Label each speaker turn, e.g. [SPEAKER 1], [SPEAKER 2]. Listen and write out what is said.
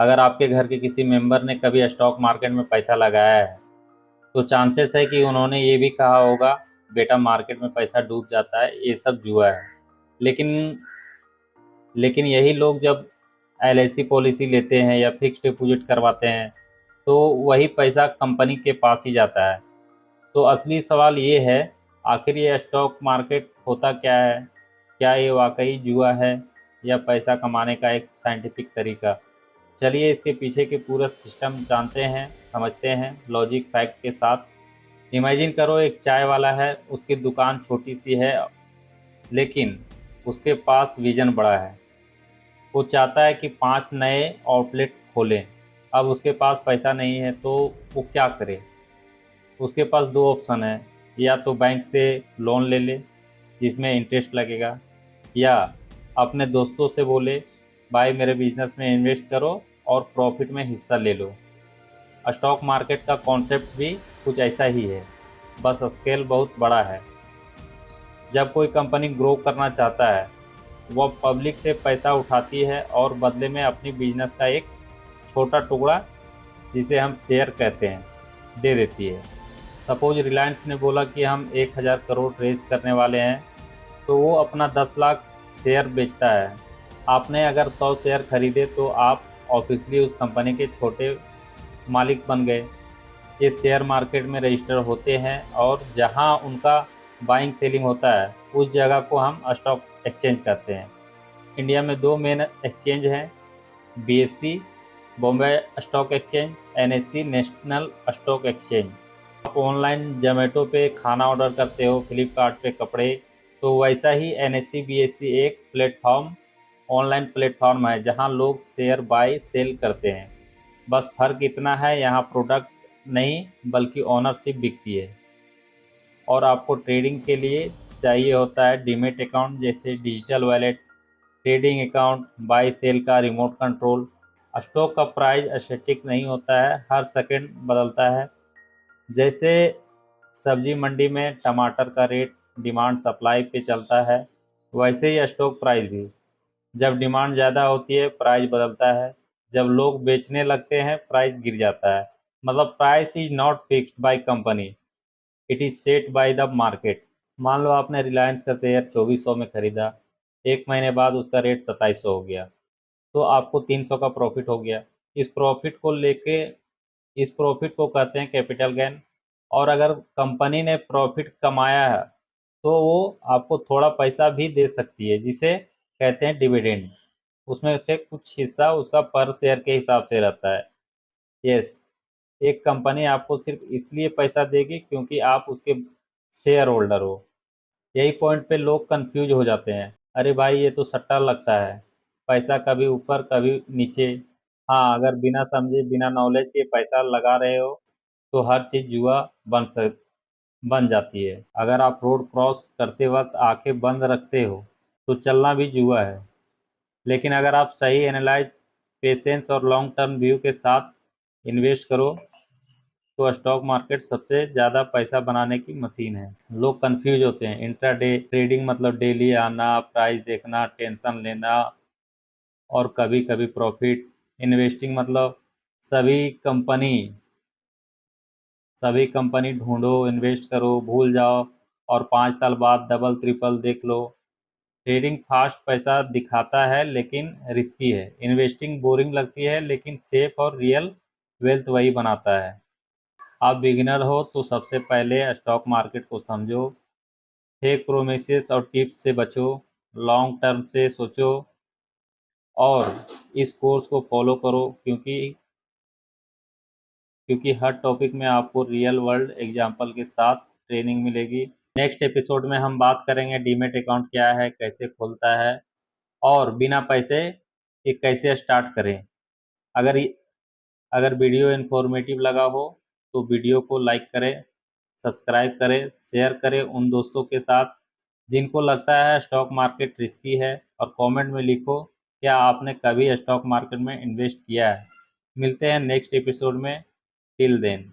[SPEAKER 1] अगर आपके घर के किसी मेंबर ने कभी स्टॉक मार्केट में पैसा लगाया है तो चांसेस है कि उन्होंने ये भी कहा होगा, बेटा मार्केट में पैसा डूब जाता है, ये सब जुआ है। लेकिन लेकिन यही लोग जब एलआईसी पॉलिसी लेते हैं या फिक्स्ड डिपॉजिट करवाते हैं तो वही पैसा कंपनी के पास ही जाता है। तो असली सवाल ये है, आखिर ये स्टॉक मार्केट होता क्या है? क्या ये वाकई जुआ है या पैसा कमाने का एक साइंटिफिक तरीका? चलिए इसके पीछे के पूरा सिस्टम जानते हैं, समझते हैं लॉजिक फैक्ट के साथ। इमेजिन करो एक चाय वाला है, उसकी दुकान छोटी सी है लेकिन उसके पास विजन बड़ा है। वो चाहता है कि 5 नए आउटलेट खोलें। अब उसके पास पैसा नहीं है तो वो क्या करे? उसके पास दो ऑप्शन है, या तो बैंक से लोन ले ले जिसमें इंटरेस्ट लगेगा, या अपने दोस्तों से बोले भाई मेरे बिजनेस में इन्वेस्ट करो और प्रॉफिट में हिस्सा ले लो। स्टॉक मार्केट का कॉन्सेप्ट भी कुछ ऐसा ही है, बस स्केल बहुत बड़ा है। जब कोई कंपनी ग्रो करना चाहता है वह पब्लिक से पैसा उठाती है और बदले में अपनी बिजनेस का एक छोटा टुकड़ा, जिसे हम शेयर कहते हैं, दे देती है। सपोज रिलायंस ने बोला कि हम 1000 करोड़ रेज करने वाले हैं, तो वो अपना 10 लाख शेयर बेचता है। आपने अगर 100 शेयर खरीदे तो आप ऑफिशियली उस कंपनी के छोटे मालिक बन गए। ये शेयर मार्केट में रजिस्टर होते हैं और जहां उनका बाइंग सेलिंग होता है उस जगह को हम स्टॉक एक्सचेंज कहते हैं। इंडिया में दो मेन एक्सचेंज हैं, BSc Bombay stock exchange, NSC national stock exchange. आप ऑनलाइन जोमेटो पे खाना ऑर्डर करते हो, फ्लिपकार्ट पे कपड़े, तो वैसा ही एनएससी बीएससी एक प्लेटफॉर्म, ऑनलाइन प्लेटफॉर्म है जहां लोग शेयर बाय सेल करते हैं। बस फ़र्क इतना है, यहाँ प्रोडक्ट नहीं बल्कि ओनरशिप बिकती है। और आपको ट्रेडिंग के लिए चाहिए होता है डीमेट अकाउंट जैसे digital wallet, trading account, buy sell का रिमोट कंट्रोल। स्टॉक का प्राइस स्टैटिक नहीं होता है, हर सेकंड बदलता है। जैसे सब्जी मंडी में टमाटर का रेट डिमांड सप्लाई पे चलता है, वैसे ही स्टॉक प्राइस भी। जब डिमांड ज़्यादा होती है प्राइस बदलता है, जब लोग बेचने लगते हैं प्राइस गिर जाता है। मतलब price is not fixed by company, it is set by the market. मान लो आपने रिलायंस का शेयर 2400 में खरीदा, एक महीने बाद उसका रेट 2700 हो गया, तो आपको 300 का प्रॉफिट हो गया। इस प्रॉफिट को लेके इस प्रॉफिट को कहते हैं कैपिटल गेन। और अगर कंपनी ने प्रॉफिट कमाया है तो वो आपको थोड़ा पैसा भी दे सकती है, जिसे कहते हैं डिविडेंड। उसमें से कुछ हिस्सा उसका पर शेयर के हिसाब से रहता है। यस, एक कंपनी आपको सिर्फ इसलिए पैसा देगी क्योंकि आप उसके शेयर होल्डर हो। यही पॉइंट पे लोग कंफ्यूज हो जाते हैं, अरे भाई ये तो सट्टा लगता है, पैसा कभी ऊपर कभी नीचे। हाँ, अगर बिना समझे बिना नॉलेज के पैसा लगा रहे हो तो हर चीज़ जुआ बन जाती है। अगर आप रोड क्रॉस करते वक्त आंखें बंद रखते हो तो चलना भी जुआ है। लेकिन अगर आप सही एनालाइज, पेशेंस और लॉन्ग टर्म व्यू के साथ इन्वेस्ट करो तो स्टॉक मार्केट सबसे ज़्यादा पैसा बनाने की मशीन है। लोग कंफ्यूज होते हैं, इंट्राडे ट्रेडिंग मतलब डेली आना, प्राइस देखना, टेंशन लेना और कभी कभी प्रॉफिट। इन्वेस्टिंग मतलब सभी कंपनी सभी कंपनी ढूंढो, इन्वेस्ट करो, भूल जाओ और 5 साल बाद डबल ट्रिपल देख लो। ट्रेडिंग फास्ट पैसा दिखाता है लेकिन रिस्की है। इन्वेस्टिंग बोरिंग लगती है लेकिन सेफ और रियल वेल्थ वही बनाता है। आप बिगिनर हो तो सबसे पहले स्टॉक मार्केट को समझो, फेक प्रोमिसेस और टिप्स से बचो, लॉन्ग टर्म से सोचो और इस कोर्स को फॉलो करो, क्योंकि हर टॉपिक में आपको रियल वर्ल्ड एग्जाम्पल के साथ ट्रेनिंग मिलेगी। नेक्स्ट एपिसोड में हम बात करेंगे डीमेट अकाउंट क्या है, कैसे खोलता है और बिना पैसे ये कैसे स्टार्ट करें। अगर अगर वीडियो इन्फॉर्मेटिव लगा हो तो वीडियो को लाइक करें, सब्सक्राइब करें, शेयर करें उन दोस्तों के साथ जिनको लगता है स्टॉक मार्केट रिस्की है, और कमेंट में लिखो क्या आपने कभी स्टॉक मार्केट में इन्वेस्ट किया है। मिलते हैं नेक्स्ट एपिसोड में। Till then.